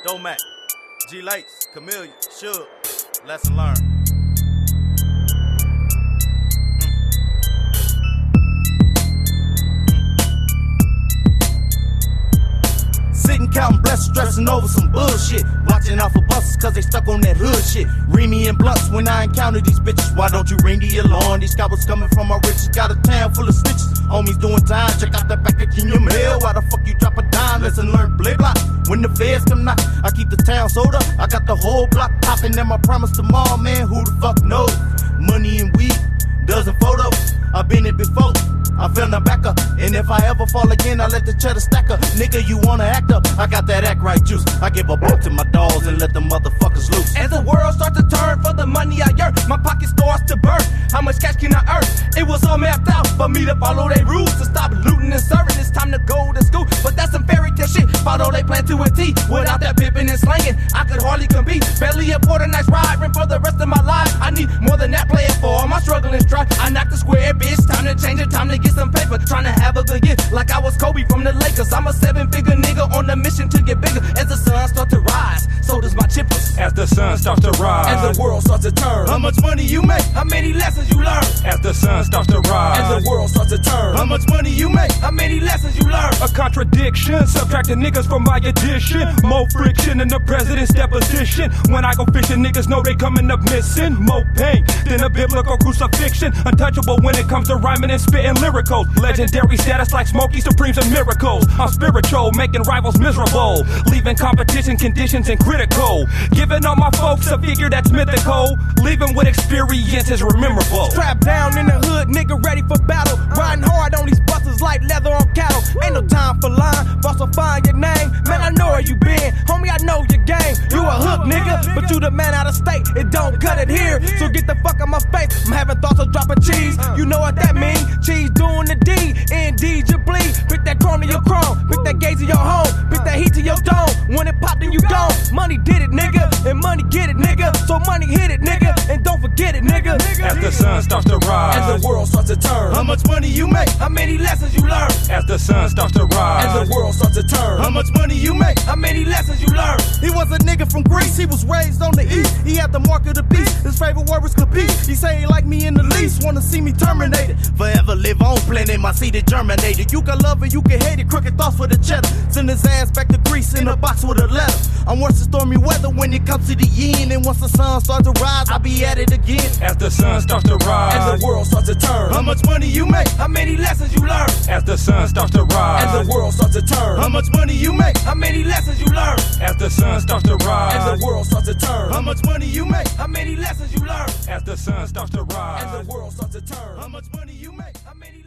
Domac, G-Lates, Chameleon, Suge, lesson learned. Sitting counting blessings, stressing over some bullshit. Watching out for buses cause they stuck on that hood shit. Ring me in blunts when I encounter these bitches. Why don't you ring the alarm? These cowards coming from my riches. Got a town full of snitches. Homies doing time. Check out that package in your mail. Why the fuck you drop a dime? Lesson learned, blip block. When the feds come knock, I keep the town sold up. I got the whole block popping. And my promise tomorrow, man, who the fuck knows? Money and weed, dozen photos. I've been it before. I fell the back up, and if I ever fall again, I let the cheddar stack up. Nigga, you wanna act up? I got that act right juice. I give a bump to my dogs and let the motherfuckers loose. As the world starts to turn for the money I earn, my pocket starts to burn. How much cash can I earn? It was all mapped out for me to follow their rules, to stop looting and serving. It's time to go to school, but that's some fairy tale shit. Follow they plan to a T. Without that pimping and slanging, I could hardly compete. Barely afford a nice ride, rent for the rest of my life. I need more than that, playing for all my struggling strife. I knocked the square, bitch. Time to change it, time to get some paper. Trying to have a good year, like I was Kobe from the Lakers. I'm a 7-figure nigga on a mission to get bigger. As the sun starts to rise, so does my chippers. As the sun starts to rise, as the world starts to turn, how much money you make? How many lessons you learn? As the sun starts to rise, as the world starts to turn, how much money you make? How many lessons you learn? A contradiction, subtracting niggas from my addition. More friction in the president's deposition. When I go fishing, niggas know they coming up missing. More pain than a biblical crucifixion. Untouchable when it comes to rhyming and spitting lyrical. Legendary status like Smokey Supremes and miracles. I'm spiritual, making rivals miserable. Leaving competition conditions and critical. Giving all my folks a figure that's mythical. Leaving with experiences memorable. Strapped down in the hood, nigga ready for battle. Riding hard on these buses like leather on cattle. Ain't no time for lying, falsifying your name. Man, I know where you been, homie, I know your game. You a hook, nigga, but you the man out of state. It don't cut it here, so get the fuck out my face. I'm having thoughts of dropping cheese. You know what that mean? Cheese doing the D, indeed you bleed. Pick that chrome to your chrome, pick that gaze to your home, pick that heat to your dome. When it popped, then you gone. Money did it, nigga, and money get it, nigga. So money hit it, nigga, and don't forget it, nigga. As the sun starts to rise, as the world starts to turn, how much money you make? How many lessons you learn? As the sun starts to rise, as the world starts to turn, how much money you make? How many lessons you learn? He was a nigga from Greece, he was raised on the east. He had the mark of the beast, his favorite word was compete. He say he like me in the least, wanna see me terminated. Forever live on, planting my seed that germinated. You can love it, you can hate it, crooked thoughts for the cheddar. Send his ass back to Greece in a box with a letter. I'm worse than stormy weather when it comes to the yin. And once the sun starts to rise, I'll be at it again. As the sun starts to rise, as the world starts to turn, how much money you make? How many lessons you learn? As the sun starts to rise, as the world starts to turn, how much money you make? How many lessons you learn? As the sun starts to rise, as the world starts to turn, how much money you make? How many lessons you learn? As the sun starts to rise, as the world starts to turn, how much money you make? How many